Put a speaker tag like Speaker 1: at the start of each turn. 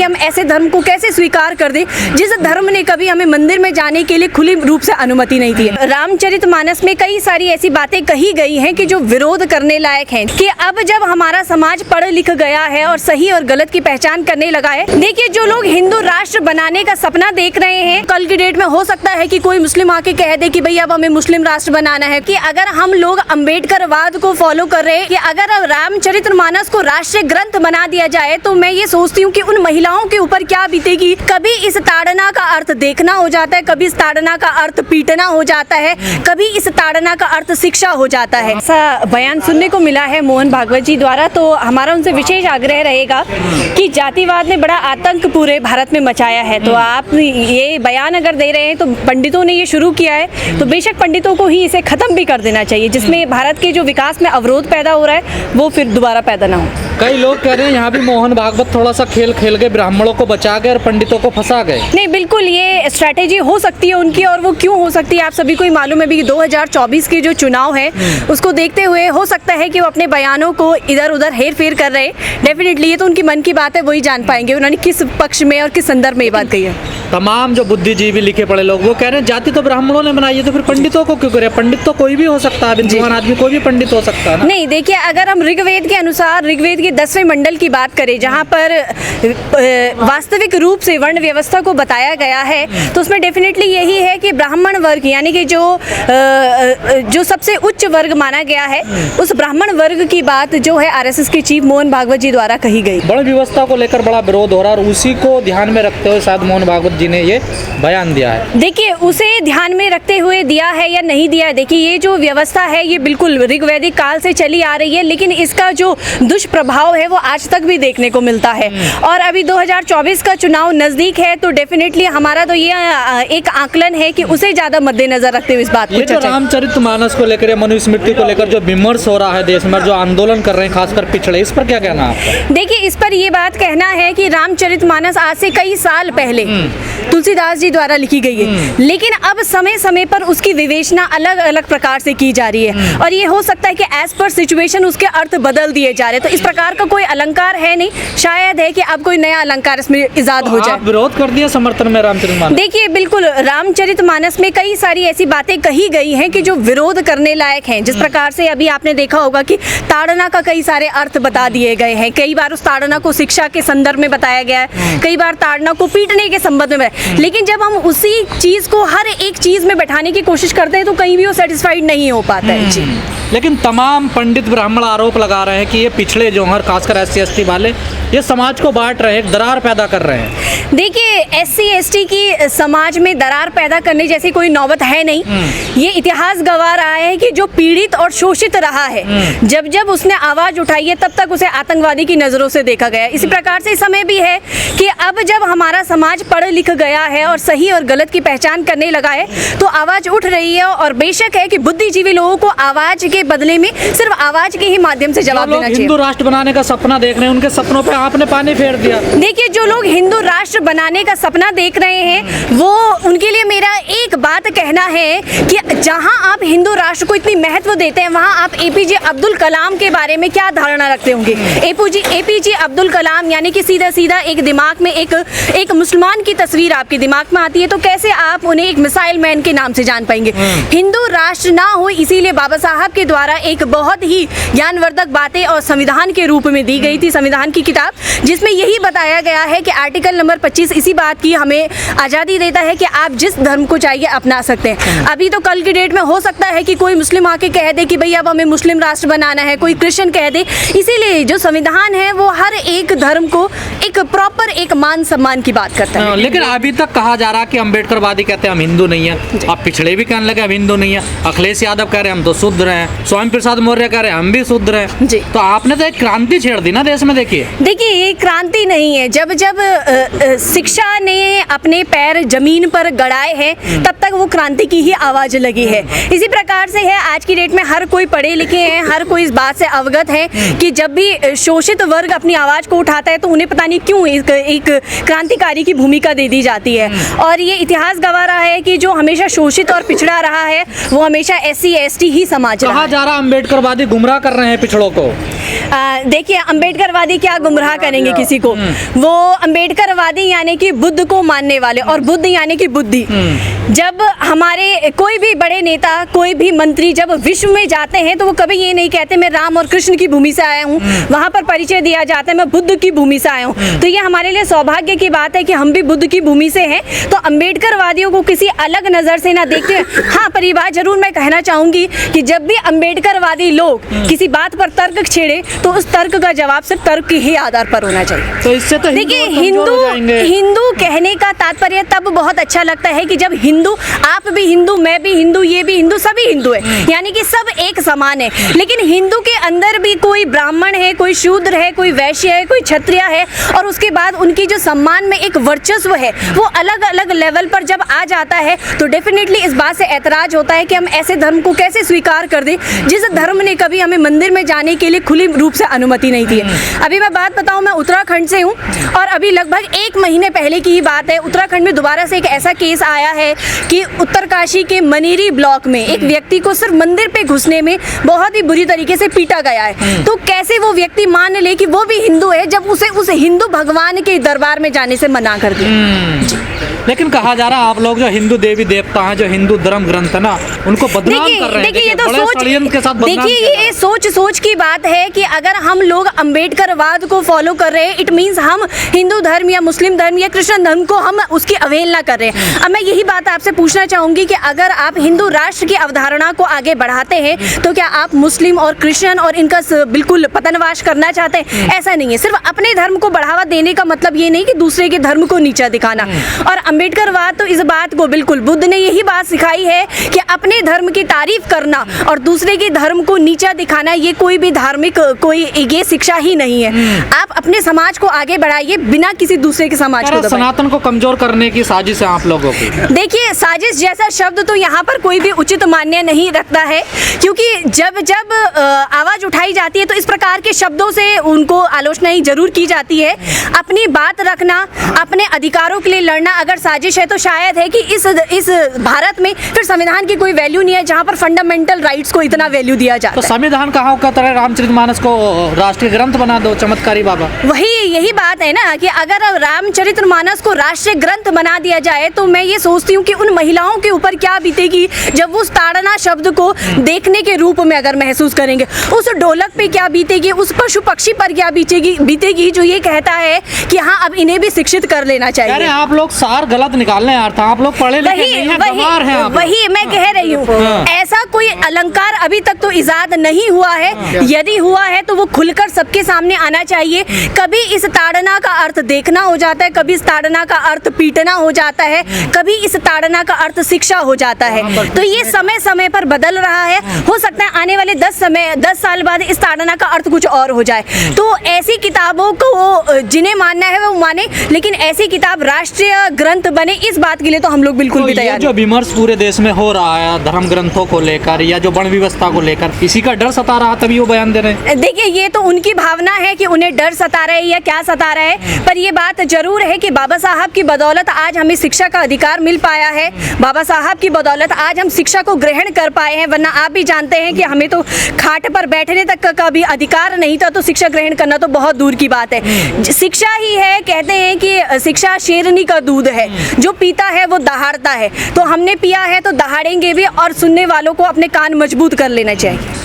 Speaker 1: हम ऐसे धर्म को कैसे स्वीकार कर दें जिस धर्म ने कभी हमें मंदिर में जाने के लिए खुली रूप से अनुमति नहीं दी है। रामचरितमानस में कई सारी ऐसी बातें कही गई हैं कि जो विरोध करने लायक हैं कि अब जब हमारा समाज पढ़ लिख गया है और सही और गलत की पहचान करने लगा है। देखिए, जो लोग हिंदू राष्ट्र बनाने का सपना देख रहे हैं, कल की डेट में हो सकता है कि कोई मुस्लिम आके कह दे कि भाई अब हमें मुस्लिम राष्ट्र बनाना है, कि अगर हम लोग अम्बेडकरवाद को फॉलो कर रहे हैं कि अगर अब रामचरितमानस को राष्ट्रीय ग्रंथ बना दिया जाए तो मैं ये सोचती हूँ कि उन महिलाओं के ऊपर क्या बीतेगी। कभी इस ताड़ना का अर्थ देखना हो जाता है, कभी इस ताड़ना का अर्थ पीटना हो जाता है, कभी इस ताड़ना का अर्थ शिक्षा हो जाता है। ऐसा बयान सुनने को मिला है मोहन भागवत जी द्वारा, तो हमारा उनसे विशेष आग्रह रहेगा कि जातिवाद ने बड़ा आतंक पूरे भारत में मचाया है। तो आप ये बयान अगर दे रहे हैं तो पंडितों ने ये शुरू किया है तो बेशक पंडितों को ही इसे खत्म भी कर देना चाहिए, जिसमें भारत के जो विकास में अवरोध पैदा हो रहा है वो फिर दोबारा पैदा ना हो।
Speaker 2: कई लोग कह रहे हैं यहाँ भी मोहन भागवत थोड़ा सा खेल खेल गए, ब्राह्मणों को बचा गए और पंडितों को फंसा गए।
Speaker 1: नहीं, बिल्कुल ये स्ट्रैटेजी हो सकती है उनकी, और वो क्यों हो सकती है आप सभी को ही मालूम है भी। 2024 के जो चुनाव है उसको देखते हुए हो सकता है कि वो अपने बयानों को इधर उधर हेर फेर कर रहे हैं। डेफिनेटली ये तो उनकी मन की बात है, वही जान पाएंगे उन्होंने किस पक्ष में और किस संदर्भ में ये बात कही है।
Speaker 2: तमाम जो बुद्धिजीवी लिखे पढ़े लोग वो कह रहे हैं जाति तो ब्राह्मणों ने बनाई है तो फिर पंडितों को क्यों करे? पंडित तो कोई भी हो सकता है, विद्वान आदमी कोई भी पंडित हो सकता है ना?
Speaker 1: नहीं, देखिए, अगर हम ऋग्वेद के अनुसार ऋग्वेद के 10वें मंडल की बात करें जहाँ पर वास्तविक रूप से वर्ण व्यवस्था को बताया गया है तो उसमें डेफिनेटली यही है कि ब्राह्मण वर्ग यानी कि जो सबसे उच्च वर्ग माना गया है उस ब्राह्मण वर्ग की बात जो है आरएसएस के चीफ मोहन भागवत जी द्वारा कही गई।
Speaker 2: वर्ण व्यवस्था को लेकर बड़ा विरोध हो रहा है और उसी को ध्यान में रखते हुए शायद मोहन भागवत जी ने ये बयान दिया है।
Speaker 1: देखिए, उसे ध्यान में रखते हुए दिया है या नहीं दिया है, देखिए ये जो व्यवस्था है ये बिल्कुल ऋग्वैदिक काल से चली आ रही है, लेकिन इसका जो दुष्प्रभाव है वो आज तक भी देखने को मिलता है। और अभी 2024 का चुनाव नजदीक है तो डेफिनेटली हमारा तो ये एक आकलन है कि उसे ज्यादा मद्देनजर रखते हुए इस बात को
Speaker 2: चर्चा। रामचरितमानस को लेकर, मनुस्मृति को लेकर जो विमर्श हो रहा है देश में, जो आंदोलन कर रहे हैं खासकर पिछड़े, इस पर क्या कहना है आपका?
Speaker 1: देखिए, इस पर ये बात कहना है कि रामचरितमानस आज से कई साल पहले तुलसीदास जी द्वारा लिखी गई है, लेकिन अब समय समय पर उसकी विवेचना अलग अलग प्रकार से की जा रही है और ये हो सकता है कि एज पर सिचुएशन उसके अर्थ बदल दिए जा रहे हैं। तो इस प्रकार का कोई अलंकार है नहीं, शायद है कि अब कोई नया अलंकार इसमें इजाद हो जाए।
Speaker 2: आप विरोध कर दिया समर्थन में रामचरितमानस?
Speaker 1: देखिए, बिल्कुल रामचरितमानस में कई सारी ऐसी बातें कही गई हैं कि जो विरोध करने लायक हैं। जिस प्रकार से अभी आपने देखा होगा कि ताड़ना का कई सारे अर्थ बता दिए गए हैं, कई बार उस ताड़ना को शिक्षा के संदर्भ में बताया गया है, कई बार ताड़ना को पीटने के संबंध में। लेकिन जब हम उसी चीज को हर एक चीज में बैठाने की कोशिश करते हैं तो कहीं भी वो सेटिस्फाइड नहीं हो पाता है जी।
Speaker 2: लेकिन तमाम पंडित ब्राह्मण आरोप लगा रहे हैं कि ये पिछड़े जो हैं खासकर SC/ST वाले ये समाज को बांट रहे हैं, दरार पैदा कर रहे हैं।
Speaker 1: देखिए, SC/ST की समाज में दरार पैदा करने जैसी कोई नौबत है नहीं। ये इतिहास गवाह रहा है कि जो पीड़ित और शोषित रहा है, जब जब उसने आवाज उठाई है तब तक उसे आतंकवादी की नजरों से देखा गया। इसी प्रकार से इस समय भी है कि अब जब हमारा समाज पढ़ लिख गया है और सही और गलत की पहचान करने लगा है तो आवाज उठ रही है और बेशक है कि बुद्धिजीवी लोगों को आवाज के बदले में सिर्फ आवाज के ही माध्यम से जवाब देना चाहिए।
Speaker 2: हिंदू राष्ट्र बनाने का सपना देख रहे हैं, उनके सपनों पे आपने पानी फेर दिया।
Speaker 1: देखिए, जो लोग हिंदू राष्ट्र बनाने का सपना देख रहे हैं वो उनके लिए मेरा एक बात कहना है कि जहां आप हिंदू राष्ट्र को इतनी महत्व देते हैं वहां आप APJ अब्दुल कलाम के बारे में क्या धारणा रखते होंगे? APJ अब्दुल कलाम यानी कि सीधा सीधा एक दिमाग में एक मुसलमान की तस्वीर आपके दिमाग में आती है तो कैसे आप उन्हें एक मिसाइल मैन के नाम से जान पाएंगे? हिंदू राष्ट्र ना हो, इसीलिए बाबा साहब के द्वारा एक बहुत ही ज्ञानवर्धक बातें और संविधान के रूप में दी गई थी, संविधान की किताब, जिसमें यही बताया गया है कि आर्टिकल नंबर 25 इसी बात की हमें आज़ादी देता है कि आप जिस धर्म को चाहिए अपना सकते हैं। अभी तो कल की डेट में हो सकता है कि कोई मुस्लिम आके कह दे कि भाई अब हमें मुस्लिम राष्ट्र बनाना है, कोई क्रिश्चियन कह दे। इसीलिए जो संविधान है वो हर एक धर्म को एक प्रॉपर एक मान सम्मान की बात करता है।
Speaker 2: लेकिन अभी तक कहा जा रहा है कि अम्बेडकरवादी कहते हैं हम हिंदू नहीं है, अब पिछड़े भी कहने लगे हम हिंदू नहीं है, अखिलेश यादव कह रहे हैं हम तो शूद्र हैं, स्वामी प्रसाद मौर्य कह रहे हैं हम भी शूद्र हैं जी। तो आपने तो एक क्रांति छेड़ दी ना देश में। देखिए
Speaker 1: ये क्रांति नहीं है। जब शिक्षा ने अपने पैर जमीन पर गड़ाए हैं तब तक वो क्रांति की ही आवाज लगी है। इसी प्रकार से है आज की डेट में हर कोई पढ़े लिखे हैं, हर कोई इस बात से अवगत है कि जब भी शोषित वर्ग अपनी आवाज को उठाता है तो उन्हें पता नहीं क्यों एक क्रांतिकारी की भूमिका दे दी जाती है। और ये इतिहास गवाह रहा है कि जो हमेशा शोषित और पिछड़ा रहा है वो हमेशा SC ST ही समाज रहा
Speaker 2: कहा
Speaker 1: है।
Speaker 2: जा रहा अम्बेडकरवादी गुमराह कर रहे हैं पिछड़ों को।
Speaker 1: देखिए अम्बेडकरवादी क्या गुमराह करेंगे किसी को, वो अम्बेडकरवादी यानी कि बुद्ध को मानने वाले, और बुद्ध यानी कि बुद्धि। जब हमारे कोई भी बड़े नेता, कोई भी मंत्री जब विश्व में जाते हैं तो वो कभी ये नहीं कहते मैं राम और कृष्ण की भूमि से आया हूँ, वहाँ पर परिचय दिया जाता है मैं बुद्ध की भूमि से आया हूँ। तो ये हमारे लिए सौभाग्य की बात है कि हम भी बुद्ध की भूमि से हैं। तो अम्बेडकरवादियों को किसी अलग नज़र से ना देखते हैं। हाँ, पर ये बात जरूर मैं कहना चाहूँगी कि जब भी अम्बेडकरवादी लोग किसी बात पर तर्क छेड़े तो उस तर्क का जवाब सिर्फ तर्क के ही आधार पर होना चाहिए।
Speaker 2: तो इससे तो
Speaker 1: देखिए
Speaker 2: हिंदू
Speaker 1: हिंदू कहने का तात्पर्य तब बहुत अच्छा लगता है कि जब हिंदू, आप भी हिंदू, मैं भी हिंदू, ये भी हिंदू, सभी हिंदू है, यानी कि सब एक समान है। लेकिन हिंदू के अंदर भी कोई ब्राह्मण है, कोई शूद्र है, कोई वैश्य है, कोई क्षत्रिय है, और उसके बाद उनकी जो सम्मान में एक वर्चस्व है वो अलग अलग लेवल पर जब आ जाता है तो डेफिनेटली इस बात से ऐतराज होता है कि हम ऐसे धर्म को कैसे स्वीकार कर दें जिस धर्म ने कभी हमें मंदिर में जाने के लिए खुली रूप से अनुमति नहीं दी है। अभी मैं बात बताऊं, मैं उत्तराखंड से हूं और अभी लगभग 1 महीने पहले की ही बात है, उत्तराखंड में दोबारा से एक ऐसा केस आया है कि उत्तरकाशी के मनेरी ब्लॉक में एक व्यक्ति को सिर्फ मंदिर पे घुसने में बहुत ही बुरी तरीके से पीटा गया है। तो कैसे वो व्यक्ति मान ले कि वो भी हिंदू है जब उसे उस हिंदू भगवान के दरबार में जाने से मना कर दिया।
Speaker 2: लेकिन कहा जा रहा है आप लोग जो हिंदू देवी देवता हैं, जो हिंदू धर्म ग्रंथ है ना, उनको बदनाम कर रहे हैं।
Speaker 1: देखिए ये तो
Speaker 2: बड़े षड्यंत्र के साथ बदनाम
Speaker 1: देखिए ये सोच की बात है कि अगर हम लोग अम्बेडकरवाद को फॉलो कर रहे हैं इट मींस हम हिंदू धर्म या मुस्लिम धर्म या कृष्ण धर्म को हम उसकी अवहेलना कर रहे हैं। अब मैं यही बात आपसे पूछना चाहूंगी कि अगर आप हिंदू राष्ट्र की अवधारणा को आगे बढ़ाते हैं तो क्या आप मुस्लिम और क्रिश्चियन और इनका बिल्कुल पतनवास करना चाहते हैं? ऐसा नहीं है। सिर्फ अपने धर्म को बढ़ावा देने का मतलब ये नहीं कि दूसरे के धर्म को नीचा दिखाना। और अम्बेडकरवाद तो इस बात को बिल्कुल, बुद्ध ने यही बात सिखाई है कि अपने धर्म की तारीफ करना और दूसरे के धर्म को नीचा दिखाना ये कोई भी धार्मिक कोई ये शिक्षा ही नहीं है। आप अपने समाज को आगे बढ़ाइए बिना किसी दूसरे के समाज को दबाए।
Speaker 2: सनातन को कमजोर करने की साजिश है आप लोगों की।
Speaker 1: देखिए साजिश जैसा शब्द तो यहाँ पर कोई भी उचित मान्य नहीं रखता है, क्योंकि जब जब आवाज उठाई जाती है तो इस प्रकार के शब्दों से उनको आलोचना ही जरूर की जाती है। अपनी बात रखना, अपने अधिकारों के लिए लड़ना अगर साजिश है तो शायद है कि इस भारत में फिर संविधान की कोई वैल्यू नहीं है जहाँ पर फंडामेंटल राइट्स को इतना वैल्यू दिया जाता है।
Speaker 2: तो संविधान कहाँ का तरह रामचरितमानस को राष्ट्रीय ग्रंथ बना दो, चमत्कारी बाबा।
Speaker 1: यही बात है ना कि अगर रामचरितमानस को राष्ट्रीय ग्रंथ बना दिया जाए तो मैं ये सोचती हूँ कि उन महिलाओं के ऊपर क्या बीतेगी जब वो उस ताड़ना शब्द को देखने के रूप में अगर महसूस करेंगे, उस ढोलक पे क्या बीतेगी, उस पशु पक्षी पर क्या बीतेगी जो ये कहता है कि हाँ अब इन्हें भी शिक्षित कर लेना चाहिए।
Speaker 2: अरे आप लोग सार गलत निकालने अर्थ, आप लोग पढ़े लिखे नहीं हैं, गंवार हैं आप।
Speaker 1: वही मैं कह रही हूँ, ऐसा कोई अलंकार अभी तक तो इजाद नहीं हुआ है। यदि हुआ है तो वो खुलकर सबके सामने आना चाहिए। कभी इस ताड़ना का अर्थ देखना हो जाता है, कभी इस ताड़ना का अर्थ पीटना हो जाता है, कभी इस ताड़ना का अर्थ शिक्षा हो जाता है। तो ये समय समय पर बदल रहा है। हो सकता है आने वाले 10 साल बाद इस ताड़ना का अर्थ कुछ और हो जाए। तो ऐसी किताबों को जिन्हें मानना है वो माने, लेकिन ऐसी किताब राष्ट्रीय ग्रंथ बने इस बात के लिए तो हम लोग बिल्कुल भी तैयार।
Speaker 2: जो विमर्श पूरे देश में हो रहा है धर्म ग्रंथों को लेकर या जो वर्ण व्यवस्था को लेकर, इसी का डर सता रहा तभी वो बयान दे रहे हैं।
Speaker 1: देखिए ये तो उनकी भावना है कि उन्हें डर सता रहा है या क्या सता रहा है, पर ये बात जरूर है कि बाबा साहब की बदौलत आज हमें शिक्षा का अधिकार मिल पाया है। बाबा साहब की बदौलत आज हम शिक्षा को ग्रहण कर पाए हैं, वरना आप भी जानते हैं कि हमें तो खाट पर बैठने तक का भी अधिकार नहीं था, तो शिक्षा ग्रहण करना तो बहुत दूर की बात है। शिक्षा ही है, कहते हैं कि शिक्षा शेरनी का दूध है, जो पीता है वो दहाड़ता है। तो हमने पिया है तो दहाड़ेंगे भी, और सुनने वालों को अपने कान मजबूत कर लेना चाहिए।